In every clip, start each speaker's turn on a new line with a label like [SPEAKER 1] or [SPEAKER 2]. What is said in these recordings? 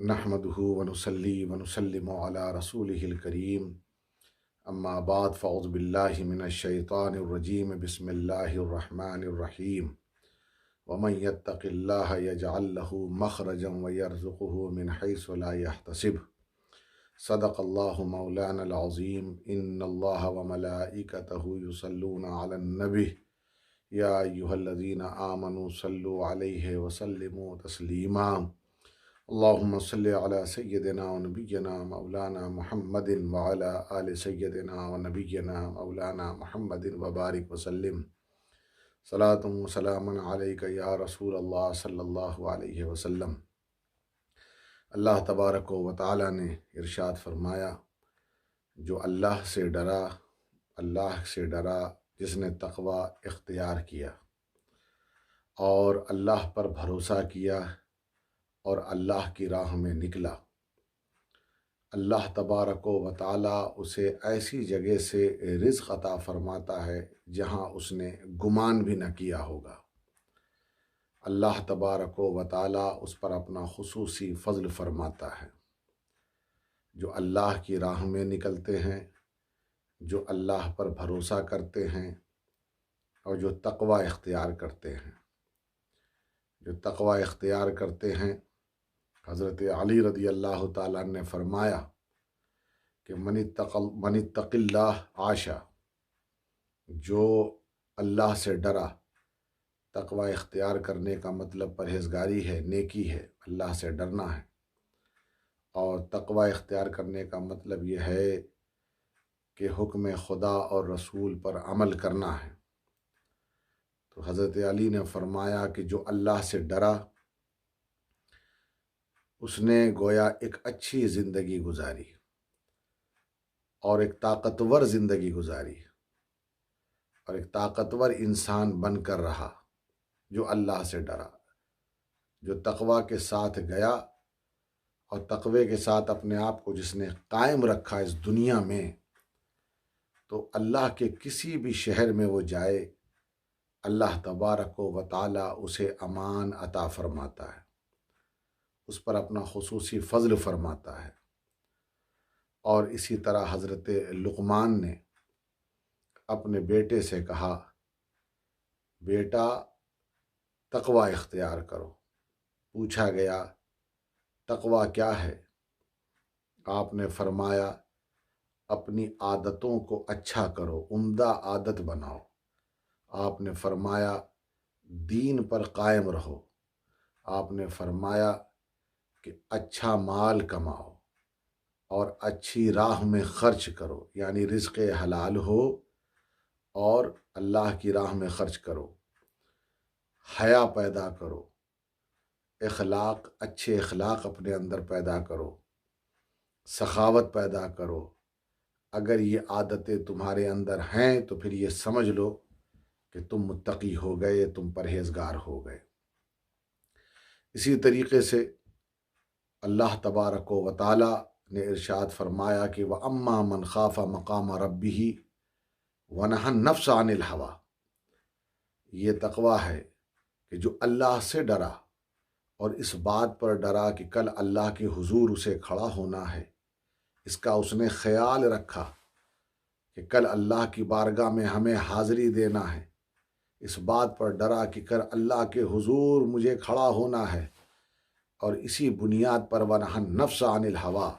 [SPEAKER 1] نحمدہ ونصلی ونسلم علی رسولہ الکریم اما بعد فاعوذ باللہ من الشیطان الرجیم بسم اللہ الرحمن الرحیم ومن یتق اللہ یجعل لہ مخرجا ویرزقہ من حیث لا یحتسب صدق اللہ مولانا العظیم ان اللہ وملائکتہ یصلون علی النبی یا ایہا الذین آمنوا صلوا علیہ وسلموا تسلیما اللہم صلی علی سیدنا و نبینا مولانا محمد وعلی آل سیدنا و نبینا مولانا محمد وبارک وسلم صلاۃ و سلام علیک یا رسول اللہ صلی اللہ علیہ وسلم۔ اللہ تبارک و تعالی نے ارشاد فرمایا، جو اللہ سے ڈرا جس نے تقوی اختیار کیا اور اللہ پر بھروسہ کیا اور اللہ کی راہ میں نکلا، اللہ تبارک و تعالی اسے ایسی جگہ سے رزق عطا فرماتا ہے جہاں اس نے گمان بھی نہ کیا ہوگا۔ اللہ تبارک و تعالی اس پر اپنا خصوصی فضل فرماتا ہے۔ جو اللہ کی راہ میں نکلتے ہیں، جو اللہ پر بھروسہ کرتے ہیں اور جو تقوی اختیار کرتے ہیں، حضرت علی رضی اللہ تعالیٰ نے فرمایا کہ من اتق اللہ عاشا، جو اللہ سے ڈرا۔ تقوی اختیار کرنے کا مطلب پرہیزگاری ہے، نیکی ہے، اللہ سے ڈرنا ہے، اور تقوی اختیار کرنے کا مطلب یہ ہے کہ حکم خدا اور رسول پر عمل کرنا ہے۔ تو حضرت علی نے فرمایا کہ جو اللہ سے ڈرا اس نے گویا ایک اچھی زندگی گزاری اور ایک طاقتور زندگی گزاری اور ایک طاقتور انسان بن کر رہا۔ جو اللہ سے ڈرا، جو تقوی کے ساتھ گیا اور تقوی کے ساتھ اپنے آپ کو جس نے قائم رکھا اس دنیا میں، تو اللہ کے کسی بھی شہر میں وہ جائے، اللہ تبارک و تعالی اسے امان عطا فرماتا ہے، اس پر اپنا خصوصی فضل فرماتا ہے۔ اور اسی طرح حضرت لقمان نے اپنے بیٹے سے کہا، بیٹا تقوی اختیار کرو۔ پوچھا گیا تقوی کیا ہے؟ آپ نے فرمایا اپنی عادتوں کو اچھا کرو، عمدہ عادت بناؤ۔ آپ نے فرمایا دین پر قائم رہو۔ آپ نے فرمایا کہ اچھا مال کماؤ اور اچھی راہ میں خرچ کرو، یعنی رزق حلال ہو اور اللہ کی راہ میں خرچ کرو۔ حیا پیدا کرو، اچھے اخلاق اپنے اندر پیدا کرو، سخاوت پیدا کرو۔ اگر یہ عادتیں تمہارے اندر ہیں تو پھر یہ سمجھ لو کہ تم متقی ہو گئے، تم پرہیزگار ہو گئے۔ اسی طریقے سے اللہ تبارک و تعالی نے ارشاد فرمایا کہ وَأَمَّا مَنْ خَافَ مَقَامَ رَبِّهِ وَنَهَى النَّفْسَ عَنِ الْهَوَىٰ، یہ تقویٰ ہے کہ جو اللہ سے ڈرا اور اس بات پر ڈرا کہ کل اللہ کے حضور اسے کھڑا ہونا ہے، اس کا اس نے خیال رکھا کہ کل اللہ کی بارگاہ میں ہمیں حاضری دینا ہے، اس بات پر ڈرا کہ کل اللہ کے حضور مجھے کھڑا ہونا ہے، اور اسی بنیاد پر وَنَهَى النَّفْسَ عَنِ الْهَوَىٰ،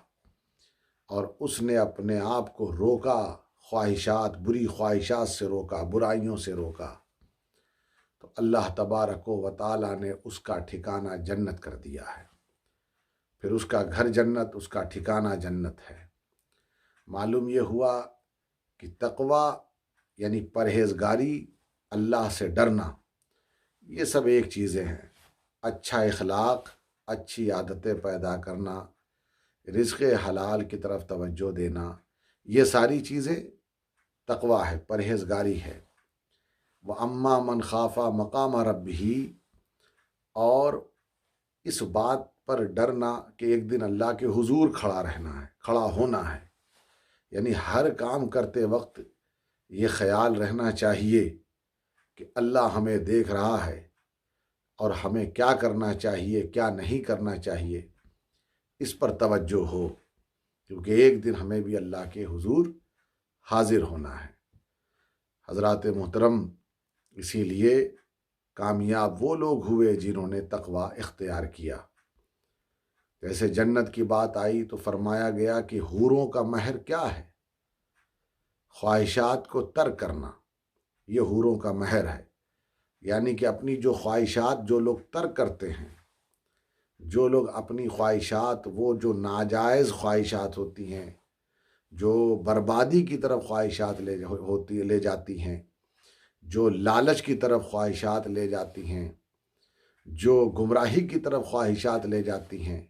[SPEAKER 1] اور اس نے اپنے آپ کو روکا، بری خواہشات سے روکا، برائیوں سے روکا، تو اللہ تبارک و تعالی نے اس کا ٹھکانہ جنت کر دیا ہے۔ پھر اس کا گھر جنت، اس کا ٹھکانہ جنت ہے۔ معلوم یہ ہوا کہ تقوی یعنی پرہیزگاری، اللہ سے ڈرنا، یہ سب ایک چیزیں ہیں۔ اچھا اخلاق، اچھی عادتیں پیدا کرنا، رزق حلال کی طرف توجہ دینا، یہ ساری چیزیں تقوی ہے، پرہیزگاری ہے۔ وَأَمَّا مَنْ خَافَ مَقَامَ رَبِّهِ، اور اس بات پر ڈرنا کہ ایک دن اللہ کے حضور کھڑا ہونا ہے، یعنی ہر کام کرتے وقت یہ خیال رہنا چاہیے کہ اللہ ہمیں دیکھ رہا ہے اور ہمیں کیا کرنا چاہیے، کیا نہیں کرنا چاہیے۔ اس پر توجہ ہو، کیونکہ ایک دن ہمیں بھی اللہ کے حضور حاضر ہونا ہے۔ حضرات محترم، اسی لیے کامیاب وہ لوگ ہوئے جنہوں نے تقوی اختیار کیا۔ جیسے جنت کی بات آئی تو فرمایا گیا کہ حوروں کا مہر کیا ہے؟ خواہشات کو ترک کرنا، یہ حوروں کا مہر ہے۔ یعنی کہ اپنی جو خواہشات جو لوگ ترک کرتے ہیں، جو لوگ اپنی خواہشات، وہ جو ناجائز خواہشات ہوتی ہیں، جو بربادی کی طرف خواہشات لے جاتی ہیں، جو لالچ کی طرف خواہشات لے جاتی ہیں، جو گمراہی کی طرف خواہشات لے جاتی ہیں،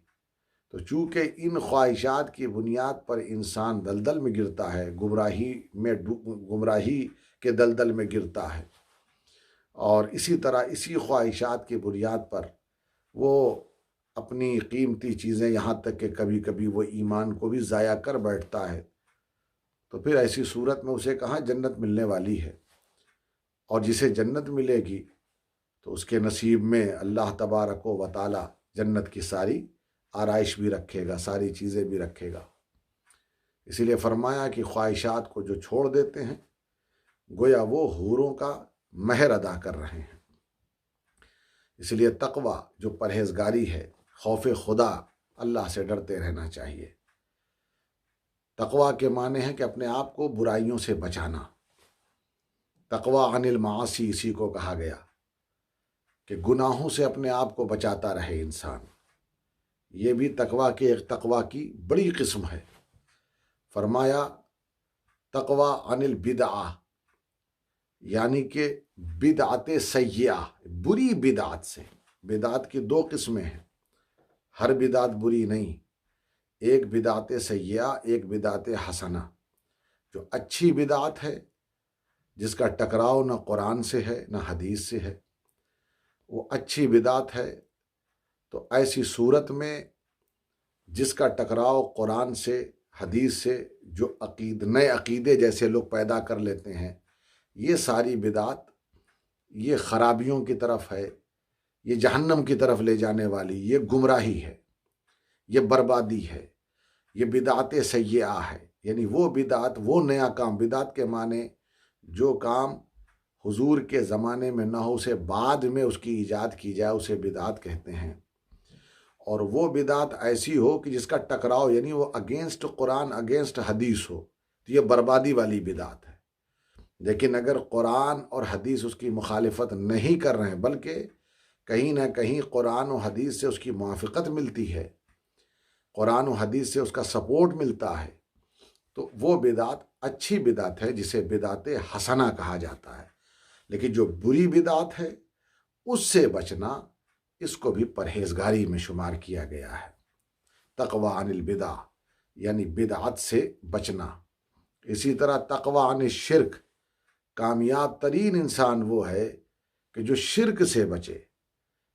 [SPEAKER 1] تو چونکہ ان خواہشات کی بنیاد پر انسان دلدل میں گرتا ہے، گمراہی کے دلدل میں گرتا ہے، اور اسی طرح اسی خواہشات کی بنیاد پر وہ اپنی قیمتی چیزیں، یہاں تک کہ کبھی کبھی وہ ایمان کو بھی ضائع کر بیٹھتا ہے، تو پھر ایسی صورت میں اسے کہاں جنت ملنے والی ہے۔ اور جسے جنت ملے گی تو اس کے نصیب میں اللہ تبارک و تعالی جنت کی ساری آرائش بھی رکھے گا، ساری چیزیں بھی رکھے گا۔ اسی لیے فرمایا کہ خواہشات کو جو چھوڑ دیتے ہیں گویا وہ حوروں کا مہر ادا کر رہے ہیں۔ اس لیے تقوی جو پرہیزگاری ہے، خوف خدا، اللہ سے ڈرتے رہنا چاہیے۔ تقوی کے معنی ہے کہ اپنے آپ کو برائیوں سے بچانا۔ تقوی عن المعاصی اسی کو کہا گیا کہ گناہوں سے اپنے آپ کو بچاتا رہے انسان۔ یہ بھی تقوی کی بڑی قسم ہے۔ فرمایا تقوی عن البدعہ، یعنی کہ بدعت سیئہ، بری بدعت سے۔ بدعت کی دو قسمیں ہیں، ہر بدعت بری نہیں، ایک بدعت سیئہ، ایک بدعت حسنہ۔ جو اچھی بدعت ہے، جس کا ٹکراؤ نہ قرآن سے ہے نہ حدیث سے ہے، وہ اچھی بدعت ہے۔ تو ایسی صورت میں جس کا ٹکراؤ قرآن سے، حدیث سے، جو نئے عقیدے جیسے لوگ پیدا کر لیتے ہیں، یہ ساری بدعت یہ خرابیوں کی طرف ہے، یہ جہنم کی طرف لے جانے والی، یہ گمراہی ہے، یہ بربادی ہے، یہ بدعت سیئہ ہے۔ یعنی وہ بدعت، وہ نیا کام، بدعت کے معنی جو کام حضور کے زمانے میں نہ ہو، اسے بعد میں اس کی ایجاد کی جائے، اسے بدعت کہتے ہیں۔ اور وہ بدعت ایسی ہو کہ جس کا ٹکراؤ، یعنی وہ اگینسٹ قرآن، اگینسٹ حدیث ہو، تو یہ بربادی والی بدعت ہے۔ لیکن اگر قرآن اور حدیث اس کی مخالفت نہیں کر رہے ہیں، بلکہ کہیں نہ کہیں قرآن و حدیث سے اس کی موافقت ملتی ہے، قرآن و حدیث سے اس کا سپورٹ ملتا ہے، تو وہ بدعت اچھی بدعت ہے، جسے بدعت حسنہ کہا جاتا ہے۔ لیکن جو بری بدعت ہے اس سے بچنا، اس کو بھی پرہیزگاری میں شمار کیا گیا ہے۔ تقوی عن البدع یعنی بدعت سے بچنا۔ اسی طرح تقوی عن الشرک، کامیاب ترین انسان وہ ہے کہ جو شرک سے بچے،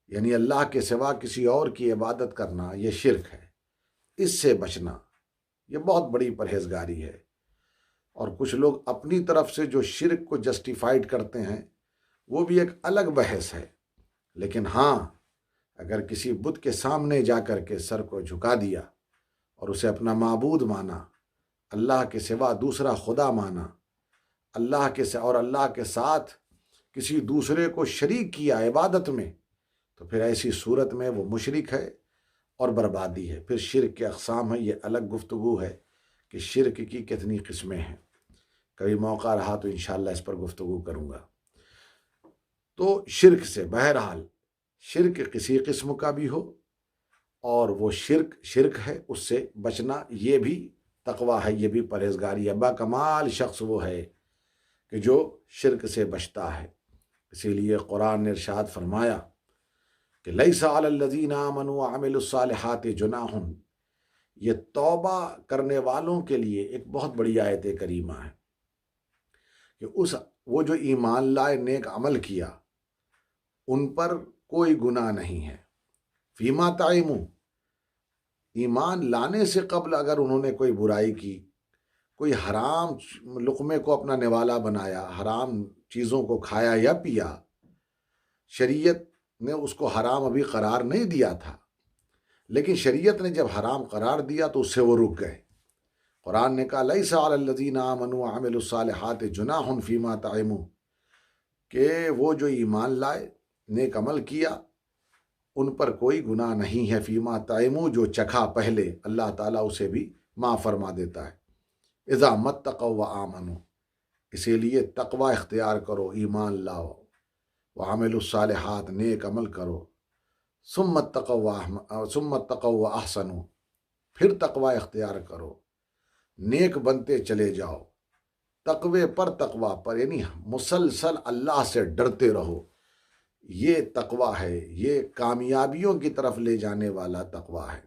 [SPEAKER 1] یعنی اللہ کے سوا کسی اور کی عبادت کرنا، یہ شرک ہے، اس سے بچنا، یہ بہت بڑی پرہیزگاری ہے۔ اور کچھ لوگ اپنی طرف سے جو شرک کو جسٹیفائیڈ کرتے ہیں، وہ بھی ایک الگ بحث ہے۔ لیکن ہاں، اگر کسی بت کے سامنے جا کر کے سر کو جھکا دیا اور اسے اپنا معبود مانا، اللہ کے سوا دوسرا خدا مانا، اللہ کے ساتھ کسی دوسرے کو شریک کیا عبادت میں، تو پھر ایسی صورت میں وہ مشرک ہے اور بربادی ہے۔ پھر شرک کے اقسام ہیں، یہ الگ گفتگو ہے کہ شرک کی کتنی قسمیں ہیں، کبھی موقع رہا تو انشاءاللہ اس پر گفتگو کروں گا۔ تو شرک سے، بہرحال شرک کسی قسم کا بھی ہو اور وہ شرک ہے، اس سے بچنا، یہ بھی تقوی ہے، یہ بھی پرہیزگاری ہے۔ باکمال شخص وہ ہے کہ جو شرک سے بچتا ہے۔ اسی لیے قرآن نے ارشاد فرمایا کہ لیس علی الذین آمنوا وعملوا الصالحات جناح، یہ توبہ کرنے والوں کے لیے ایک بہت بڑی آیت کریمہ ہے کہ وہ جو ایمان لائے، نیک عمل کیا، ان پر کوئی گناہ نہیں ہے۔ فیما تعیموا، ایمان لانے سے قبل اگر انہوں نے کوئی برائی کی، کوئی حرام لقمے کو اپنا نوالا بنایا، حرام چیزوں کو کھایا یا پیا، شریعت نے اس کو حرام ابھی قرار نہیں دیا تھا، لیکن شریعت نے جب حرام قرار دیا تو اس سے وہ رک گئے۔ قرآن نے کہا لیس علی الذین آمنوا وعملوا الصالحات جناح فیما طعموا، کہ وہ جو ایمان لائے، نیک عمل کیا، ان پر کوئی گناہ نہیں ہے، فیما طعموا، جو چکھا پہلے، اللہ تعالیٰ اسے بھی معاف فرما دیتا ہے۔ اذا متقوا وآمنوا، اسی لیے تقوی اختیار کرو، ایمان لاؤ، وعملوا الصالحات، نیک عمل کرو، ثم اتقوا واحسنوا، پھر تقوی اختیار کرو، نیک بنتے چلے جاؤ، تقوی پر تقوی پر، یعنی مسلسل اللہ سے ڈرتے رہو۔ یہ تقوی ہے، یہ کامیابیوں کی طرف لے جانے والا تقوی ہے،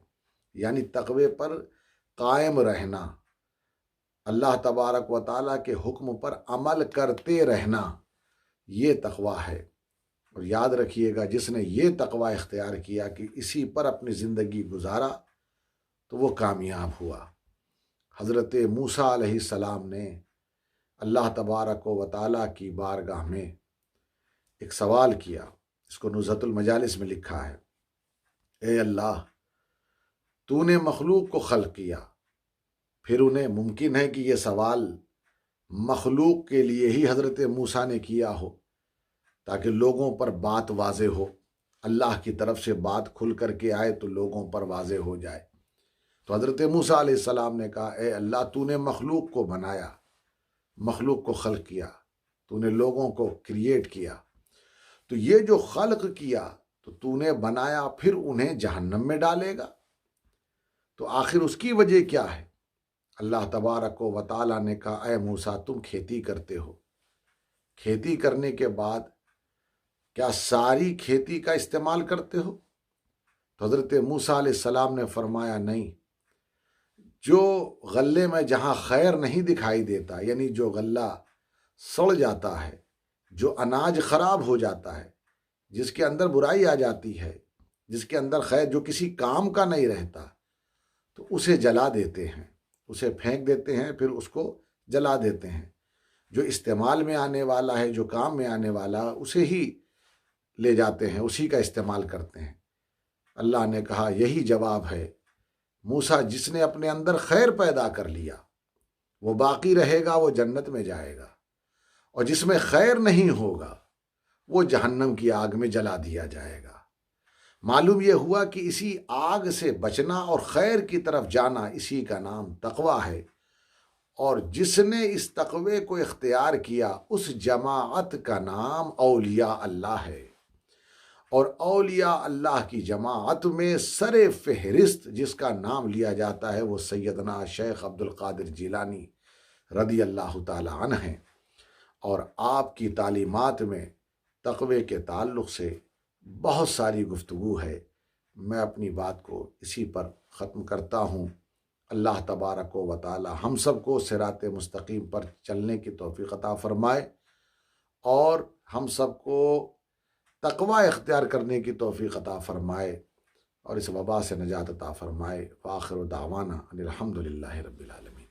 [SPEAKER 1] یعنی تقوی پر قائم رہنا، اللہ تبارک و تعالیٰ کے حکم پر عمل کرتے رہنا، یہ تقوی ہے۔ اور یاد رکھیے گا، جس نے یہ تقوی اختیار کیا کہ اسی پر اپنی زندگی گزارا تو وہ کامیاب ہوا۔ حضرت موسیٰ علیہ السلام نے اللہ تبارک و تعالیٰ کی بارگاہ میں ایک سوال کیا، اس کو نزہۃ المجالس میں لکھا ہے، اے اللہ، تو نے مخلوق کو خلق کیا، پھر انہیں ممکن ہے کہ یہ سوال مخلوق کے لیے ہی حضرت موسیٰ نے کیا ہو تاکہ لوگوں پر بات واضح ہو، اللہ کی طرف سے بات کھل کر کے آئے تو لوگوں پر واضح ہو جائے۔ تو حضرت موسیٰ علیہ السلام نے کہا، اے اللہ، تو نے مخلوق کو بنایا، مخلوق کو خلق کیا، تو نے لوگوں کو کریٹ کیا، تو یہ جو خلق کیا تو نے بنایا، پھر انہیں جہنم میں ڈالے گا، تو آخر اس کی وجہ کیا ہے؟ اللہ تبارک و تعالیٰ نے کہا، اے موسیٰ، تم کھیتی کرتے ہو، کھیتی کرنے کے بعد کیا ساری کھیتی کا استعمال کرتے ہو؟ تو حضرت موسیٰ علیہ السلام نے فرمایا، نہیں، جو غلے میں جہاں خیر نہیں دکھائی دیتا، یعنی جو غلہ سڑ جاتا ہے، جو اناج خراب ہو جاتا ہے، جس کے اندر برائی آ جاتی ہے، جس کے اندر خیر، جو کسی کام کا نہیں رہتا، تو اسے جلا دیتے ہیں، اسے پھینک دیتے ہیں، پھر اس کو جلا دیتے ہیں۔ جو استعمال میں آنے والا ہے، جو کام میں آنے والا، اسے ہی لے جاتے ہیں، اسی کا استعمال کرتے ہیں۔ اللہ نے کہا، یہی جواب ہے موسیٰ، جس نے اپنے اندر خیر پیدا کر لیا وہ باقی رہے گا، وہ جنت میں جائے گا، اور جس میں خیر نہیں ہوگا وہ جہنم کی آگ میں جلا دیا جائے گا۔ معلوم یہ ہوا کہ اسی آگ سے بچنا اور خیر کی طرف جانا، اسی کا نام تقوی ہے، اور جس نے اس تقوی کو اختیار کیا اس جماعت کا نام اولیاء اللہ ہے، اور اولیاء اللہ کی جماعت میں سر فہرست جس کا نام لیا جاتا ہے وہ سیدنا شیخ عبد القادر جیلانی رضی اللہ تعالی عنہ ہیں۔ اور آپ کی تعلیمات میں تقوی کے تعلق سے بہت ساری گفتگو ہے، میں اپنی بات کو اسی پر ختم کرتا ہوں۔ اللہ تبارک و تعالی ہم سب کو صراط مستقیم پر چلنے کی توفیق عطا فرمائے، اور ہم سب کو تقوی اختیار کرنے کی توفیق عطا فرمائے، اور اس وبا سے نجات عطا فرمائے۔ وآخر دعوانا ان الحمد للہ رب العالمین۔